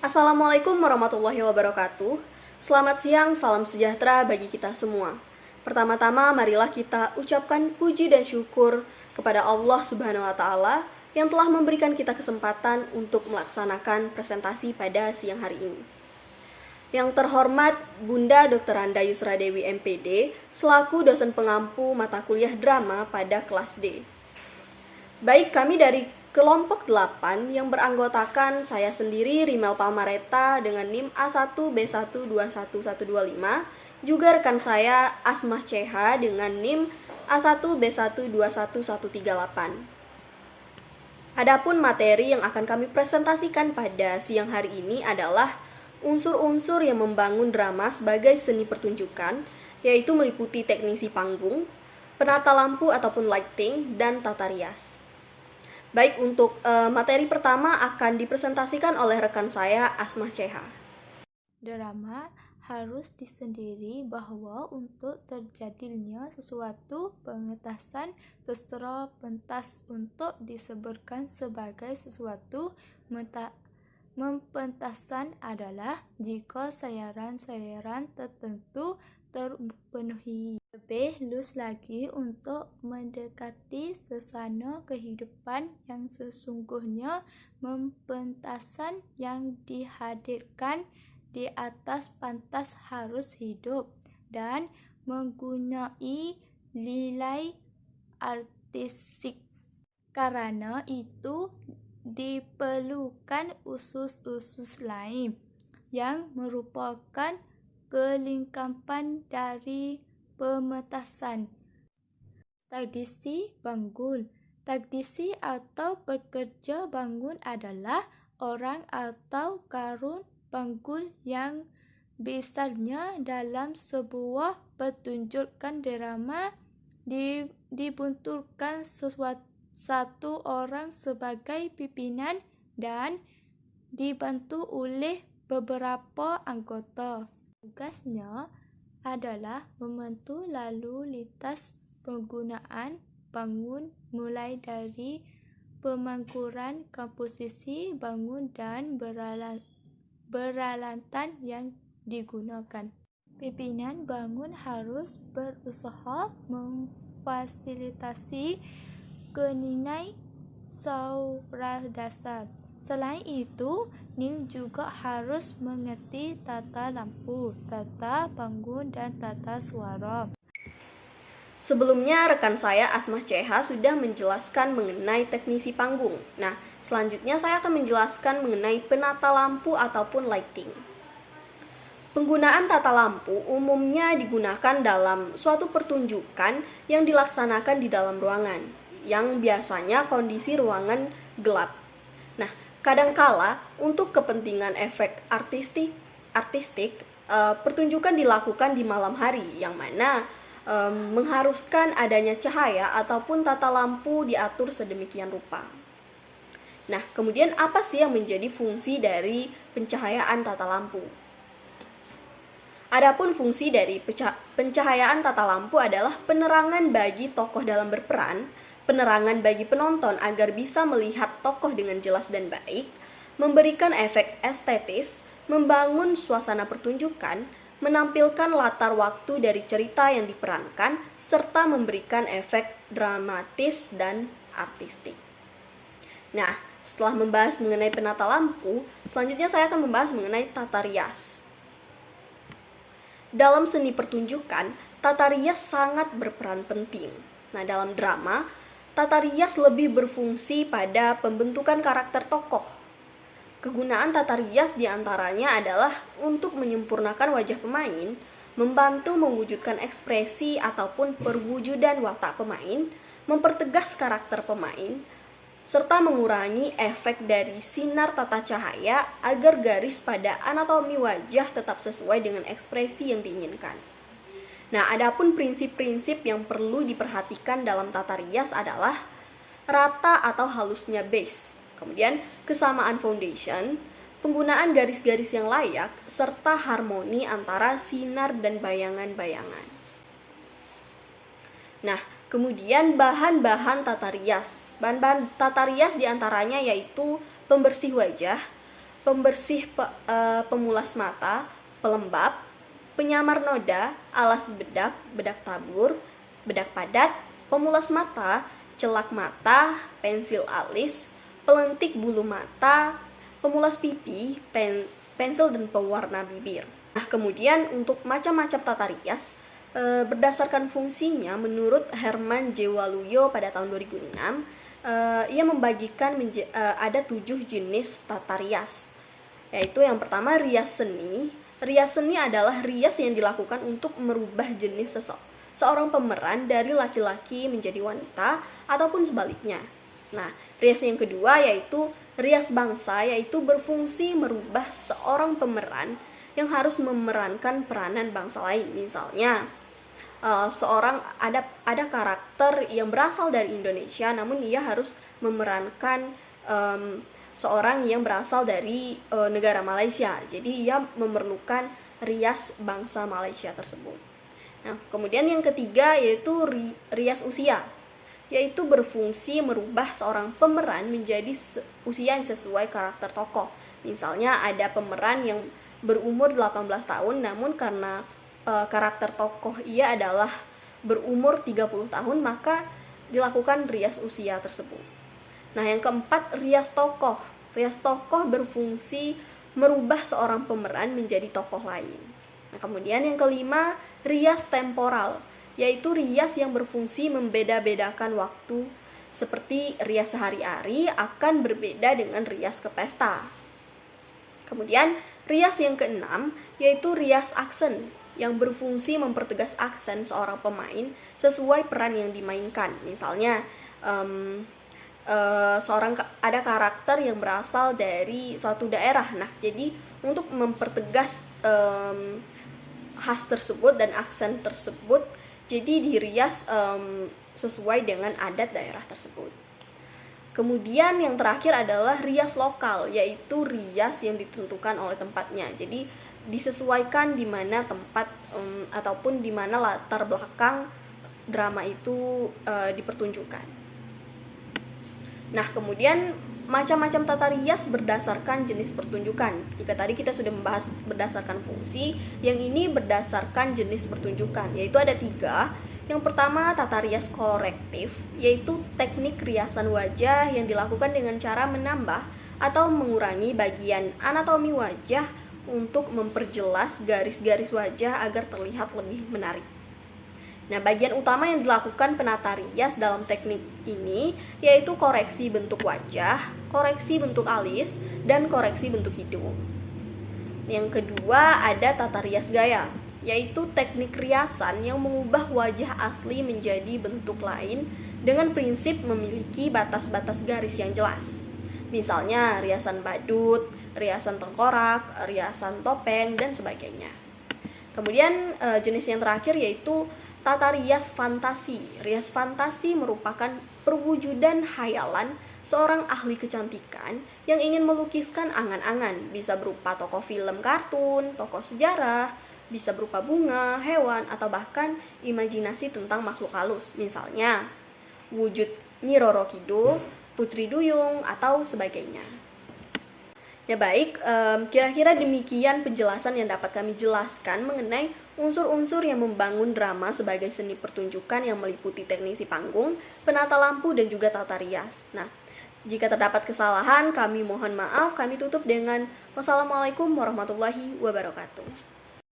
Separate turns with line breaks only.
Assalamualaikum warahmatullahi wabarakatuh. Selamat siang, salam sejahtera bagi kita semua. Pertama-tama, marilah kita ucapkan puji dan syukur kepada Allah Subhanahu wa Ta'ala yang telah memberikan kita kesempatan untuk melaksanakan presentasi pada siang hari ini. Yang terhormat Bunda Dr. Anda Yusra Dewi MPD selaku dosen pengampu mata kuliah drama pada kelas D. Baik, kami dari kelompok 8 yang beranggotakan saya sendiri Rimel Palmareta dengan NIM A1B1211125, juga rekan saya Asmah CH dengan NIM A1B1211138. Adapun materi yang akan kami presentasikan pada siang hari ini adalah unsur-unsur yang membangun drama sebagai seni pertunjukan, yaitu meliputi teknisi panggung, penata lampu ataupun lighting, dan tata rias. Baik, untuk materi pertama akan dipresentasikan oleh rekan saya Asmah CH.
Drama harus disendiri bahwa untuk terjadinya sesuatu pengetasan secara pentas untuk disebutkan sebagai sesuatu mempentasan adalah jika sayaran-sayaran tertentu terpenuhi. Lebih luas lagi, untuk mendekati suasana kehidupan yang sesungguhnya, mempentasan yang dihadirkan di atas pentas harus hidup dan menggunakan nilai artistik. Karena itu diperlukan usus-usus lain yang merupakan kelengkapan dari pementasan. Teknisi bangun. Teknisi atau pekerja bangun adalah orang atau karun bangun yang misalnya dalam sebuah pertunjukan drama dibentukkan satu orang sebagai pimpinan dan dibantu oleh beberapa anggota. Tugasnya adalah membantu lalu lintas penggunaan bangun, mulai dari pemangkuran komposisi bangun dan peralatan yang digunakan. Pimpinan bangun harus berusaha memfasilitasi nilai saura dasar. Selain itu, Nil juga harus mengerti tata lampu, tata panggung, dan tata suara.
Sebelumnya rekan saya Asmah CH sudah menjelaskan mengenai teknisi panggung. Nah, selanjutnya saya akan menjelaskan mengenai penata lampu ataupun lighting. Penggunaan tata lampu umumnya digunakan dalam suatu pertunjukan yang dilaksanakan di dalam ruangan, yang biasanya kondisi ruangan gelap. Nah, kadangkala untuk kepentingan efek artistik, pertunjukan dilakukan di malam hari, yang mana mengharuskan adanya cahaya ataupun tata lampu diatur sedemikian rupa. Nah, kemudian apa sih yang menjadi fungsi dari pencahayaan tata lampu? Adapun fungsi dari pencahayaan tata lampu adalah penerangan bagi tokoh dalam berperan, penerangan bagi penonton agar bisa melihat tokoh dengan jelas dan baik, memberikan efek estetis, membangun suasana pertunjukan, menampilkan latar waktu dari cerita yang diperankan, serta memberikan efek dramatis dan artistik. Nah, setelah membahas mengenai penata lampu, selanjutnya saya akan membahas mengenai tata rias. Dalam seni pertunjukan, tata rias sangat berperan penting. Nah, dalam drama, tata rias lebih berfungsi pada pembentukan karakter tokoh. Kegunaan tata rias diantaranya adalah untuk menyempurnakan wajah pemain, membantu mewujudkan ekspresi ataupun perwujudan watak pemain, mempertegas karakter pemain, serta mengurangi efek dari sinar tata cahaya agar garis pada anatomi wajah tetap sesuai dengan ekspresi yang diinginkan. Nah, adapun prinsip-prinsip yang perlu diperhatikan dalam tata rias adalah rata atau halusnya base, kemudian kesamaan foundation, penggunaan garis-garis yang layak, serta harmoni antara sinar dan bayangan-bayangan. Nah, kemudian bahan-bahan tata rias. Bahan-bahan tata rias diantaranya yaitu pembersih wajah, pembersih pemulas mata, pelembab, penyamar noda, alas bedak, bedak tabur, bedak padat, pemulas mata, celak mata, pensil alis, pelentik bulu mata, pemulas pipi, pensil dan pewarna bibir. Nah, kemudian untuk macam-macam tata rias, berdasarkan fungsinya, menurut Herman J. Waluyo pada tahun 2006, ia membagikan ada 7 jenis tata rias, yaitu yang pertama rias seni. Rias seni adalah rias yang dilakukan untuk merubah jenis seorang pemeran dari laki-laki menjadi wanita ataupun sebaliknya. Nah, rias yang kedua yaitu rias bangsa, yaitu berfungsi merubah seorang pemeran yang harus memerankan peranan bangsa lain. Misalnya, seorang ada karakter yang berasal dari Indonesia, namun ia harus memerankan seorang yang berasal dari negara Malaysia. Jadi ia memerlukan rias bangsa Malaysia tersebut. Nah, kemudian yang ketiga yaitu rias usia, yaitu berfungsi merubah seorang pemeran menjadi usia yang sesuai karakter tokoh. Misalnya ada pemeran yang berumur 18 tahun, namun karena karakter tokoh ia adalah berumur 30 tahun, maka dilakukan rias usia tersebut. Nah, yang keempat, rias tokoh. Rias tokoh berfungsi merubah seorang pemeran menjadi tokoh lain. Nah, kemudian yang kelima, rias temporal, yaitu rias yang berfungsi membeda-bedakan waktu, seperti rias sehari-hari akan berbeda dengan rias ke pesta. Kemudian rias yang keenam yaitu rias aksen, yang berfungsi mempertegas aksen seorang pemain sesuai peran yang dimainkan. Misalnya ada karakter yang berasal dari suatu daerah. Nah, jadi untuk mempertegas khas tersebut dan aksen tersebut, jadi dirias sesuai dengan adat daerah tersebut. Kemudian yang terakhir adalah rias lokal, yaitu rias yang ditentukan oleh tempatnya. Jadi disesuaikan di mana tempat ataupun di mana latar belakang drama itu dipertunjukkan. Nah, kemudian macam-macam tata rias berdasarkan jenis pertunjukan. Jika tadi kita sudah membahas berdasarkan fungsi, yang ini berdasarkan jenis pertunjukan, yaitu ada 3. Yang pertama, tata rias korektif, yaitu teknik riasan wajah yang dilakukan dengan cara menambah atau mengurangi bagian anatomi wajah untuk memperjelas garis-garis wajah agar terlihat lebih menarik. Nah, bagian utama yang dilakukan penata rias dalam teknik ini yaitu koreksi bentuk wajah, koreksi bentuk alis, dan koreksi bentuk hidung. Yang kedua, ada tata rias gaya, yaitu teknik riasan yang mengubah wajah asli menjadi bentuk lain dengan prinsip memiliki batas-batas garis yang jelas. Misalnya riasan badut, riasan tengkorak, riasan topeng, dan sebagainya. Kemudian jenis yang terakhir yaitu tata rias fantasi. Rias fantasi merupakan perwujudan hayalan seorang ahli kecantikan yang ingin melukiskan angan-angan, bisa berupa tokoh film kartun, tokoh sejarah, bisa berupa bunga, hewan, atau bahkan imajinasi tentang makhluk halus. Misalnya wujud Nyi Roro Kidul, Putri Duyung, atau sebagainya. Ya baik, kira-kira demikian penjelasan yang dapat kami jelaskan mengenai unsur-unsur yang membangun drama sebagai seni pertunjukan yang meliputi teknisi panggung, penata lampu, dan juga tata rias. Nah, jika terdapat kesalahan, kami mohon maaf. Kami tutup dengan wassalamualaikum warahmatullahi wabarakatuh.